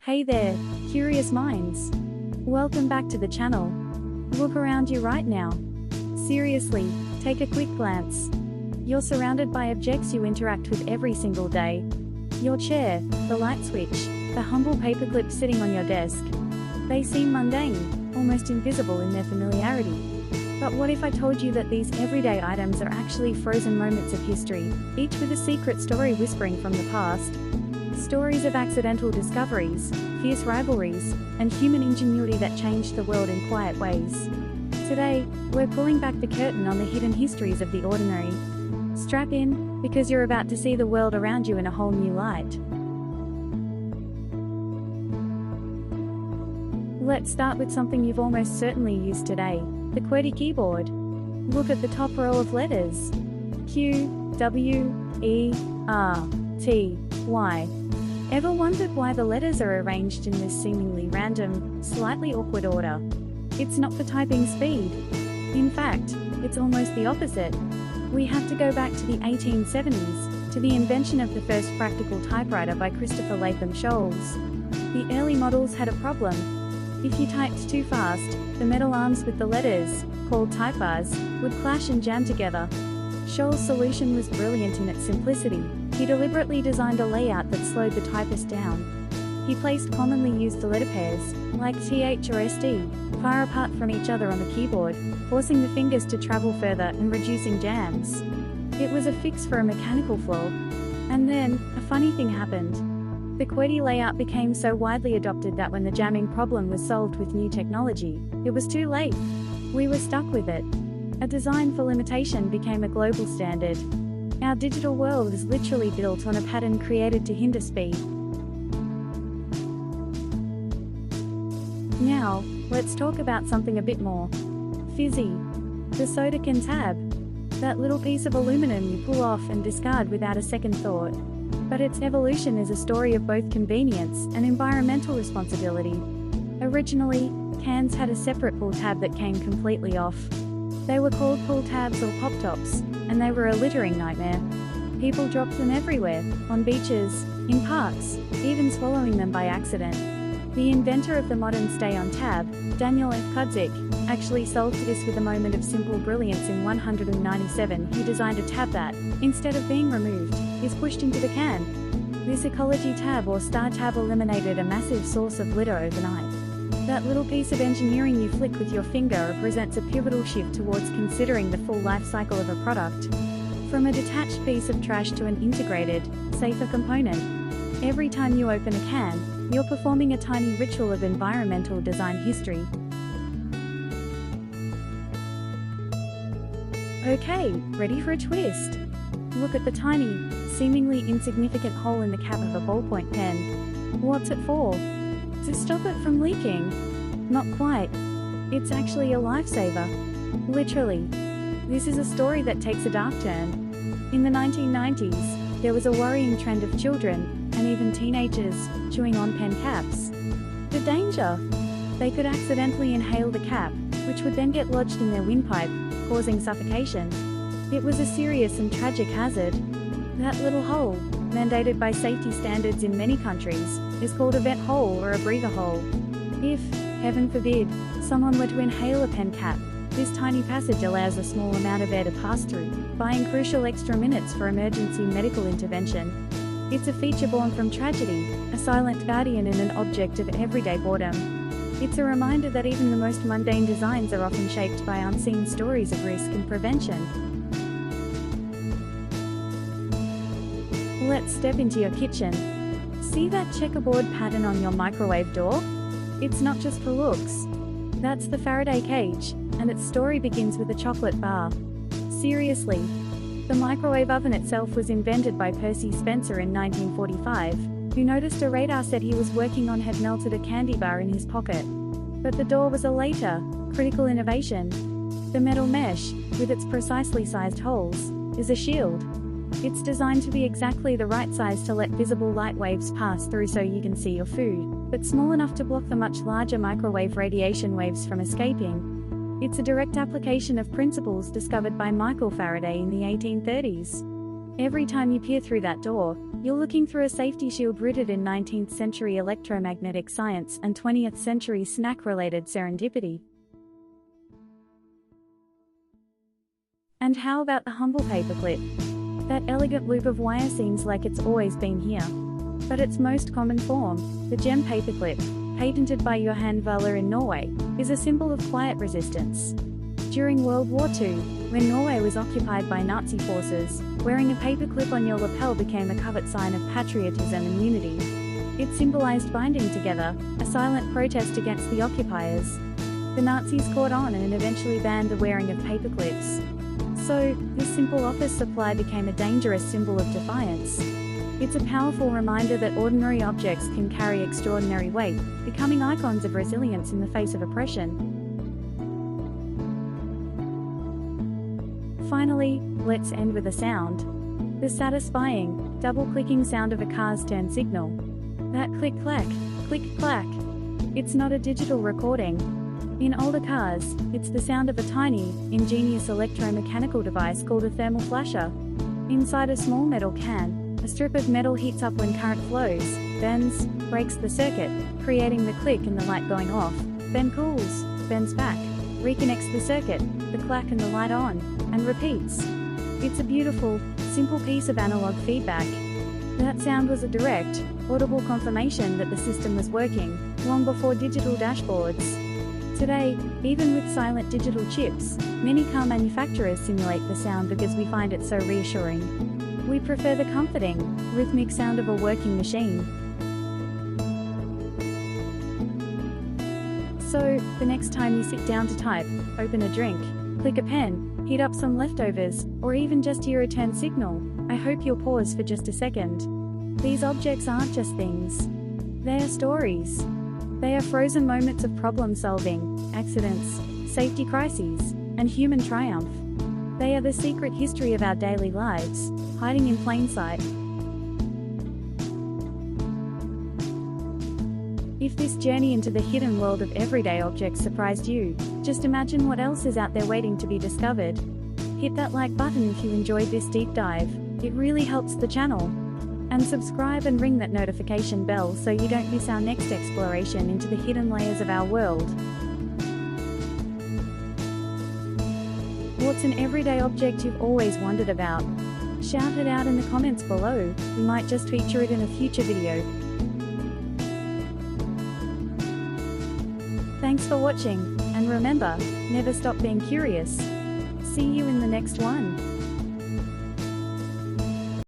Hey there, curious minds. Welcome back to the channel. Look around you right now. Seriously, take a quick glance. You're surrounded by objects you interact with every single day. Your chair, the light switch, the humble paperclip sitting on your desk. They seem mundane, almost invisible in their familiarity. But what if I told you that these everyday items are actually frozen moments of history, each with a secret story whispering from the past? Stories of accidental discoveries, fierce rivalries, and human ingenuity that changed the world in quiet ways. Today, we're pulling back the curtain on the hidden histories of the ordinary. Strap in, because you're about to see the world around you in a whole new light. Let's start with something you've almost certainly used today, the QWERTY keyboard. Look at the top row of letters. Q, W, E, R, T, Y. Ever wondered why the letters are arranged in this seemingly random, slightly awkward order? It's not for typing speed. In fact, it's almost the opposite. We have to go back to the 1870s, to the invention of the first practical typewriter by Christopher Latham Sholes. The early models had a problem. If you typed too fast, the metal arms with the letters, called type bars, would clash and jam together. Sholes' solution was brilliant in its simplicity. He deliberately designed a layout that slowed the typist down. He placed commonly used letter pairs, like TH or SD, far apart from each other on the keyboard, forcing the fingers to travel further and reducing jams. It was a fix for a mechanical flaw. And then, a funny thing happened. The QWERTY layout became so widely adopted that when the jamming problem was solved with new technology, it was too late. We were stuck with it. A design for limitation became a global standard. Our digital world is literally built on a pattern created to hinder speed. Now, let's talk about something a bit more fizzy. The soda can tab. That little piece of aluminum you pull off and discard without a second thought. But its evolution is a story of both convenience and environmental responsibility. Originally, cans had a separate pull tab that came completely off. They were called pull tabs or pop tops, and they were a littering nightmare. People dropped them everywhere, on beaches, in parks, even swallowing them by accident. The inventor of the modern stay on tab, Daniel F. Kudzik, actually solved this with a moment of simple brilliance in 197. He designed a tab that, instead of being removed, is pushed into the can. This ecology tab or star tab eliminated a massive source of litter overnight. That little piece of engineering you flick with your finger represents a pivotal shift towards considering the full life cycle of a product. From a detached piece of trash to an integrated, safer component. Every time you open a can, you're performing a tiny ritual of environmental design history. Okay, ready for a twist? Look at the tiny, seemingly insignificant hole in the cap of a ballpoint pen. What's it for? To stop it from leaking? Not quite. It's actually a lifesaver. Literally. This is a story that takes a dark turn. In the 1990s, there was a worrying trend of children, and even teenagers, chewing on pen caps. The danger! They could accidentally inhale the cap, which would then get lodged in their windpipe, causing suffocation. It was a serious and tragic hazard. That little hole, mandated by safety standards in many countries, is called a vent hole or a breather hole. If, heaven forbid, someone were to inhale a pen cap, this tiny passage allows a small amount of air to pass through, buying crucial extra minutes for emergency medical intervention. It's a feature born from tragedy, a silent guardian and an object of everyday boredom. It's a reminder that even the most mundane designs are often shaped by unseen stories of risk and prevention. Let's step into your kitchen. See that checkerboard pattern on your microwave door? It's not just for looks. That's the Faraday cage, and its story begins with a chocolate bar. Seriously. The microwave oven itself was invented by Percy Spencer in 1945, who noticed a radar set he was working on had melted a candy bar in his pocket. But the door was a later, critical innovation. The metal mesh, with its precisely sized holes, is a shield. It's designed to be exactly the right size to let visible light waves pass through so you can see your food, but small enough to block the much larger microwave radiation waves from escaping. It's a direct application of principles discovered by Michael Faraday in the 1830s. Every time you peer through that door, You're looking through a safety shield rooted in 19th century electromagnetic science and 20th century snack-related serendipity. And how about the humble paperclip? That elegant loop of wire seems like it's always been here. But its most common form, the gem paperclip, patented by Johan Valla in Norway, is a symbol of quiet resistance. During World War II, when Norway was occupied by Nazi forces, wearing a paperclip on your lapel became a covert sign of patriotism and unity. It symbolized binding together, a silent protest against the occupiers. The Nazis caught on and eventually banned the wearing of paperclips. So, this simple office supply became a dangerous symbol of defiance. It's a powerful reminder that ordinary objects can carry extraordinary weight, becoming icons of resilience in the face of oppression. Finally, let's end with a sound. The satisfying, double-clicking sound of a car's turn signal. That click-clack, click-clack. It's not a digital recording. In older cars, it's the sound of a tiny, ingenious electromechanical device called a thermal flasher. Inside a small metal can, a strip of metal heats up when current flows, bends, breaks the circuit, creating the click and the light going off, then cools, bends back, reconnects the circuit, the clack and the light on, and repeats. It's a beautiful, simple piece of analog feedback. That sound was a direct, audible confirmation that the system was working, long before digital dashboards. Today, even with silent digital chips, many car manufacturers simulate the sound because we find it so reassuring. We prefer the comforting, rhythmic sound of a working machine. So, the next time you sit down to type, open a drink, click a pen, heat up some leftovers, or even just hear a turn signal, I hope you'll pause for just a second. These objects aren't just things. They are stories. They are frozen moments of problem solving, accidents, safety crises, and human triumph. They are the secret history of our daily lives, hiding in plain sight. If this journey into the hidden world of everyday objects surprised you, just imagine what else is out there waiting to be discovered. Hit that like button if you enjoyed this deep dive. It really helps the channel. And subscribe and ring that notification bell so you don't miss our next exploration into the hidden layers of our world. What's an everyday object you've always wondered about? Shout it out in the comments below. We might just feature it in a future video. Thanks for watching, and remember, never stop being curious. See you in the next one.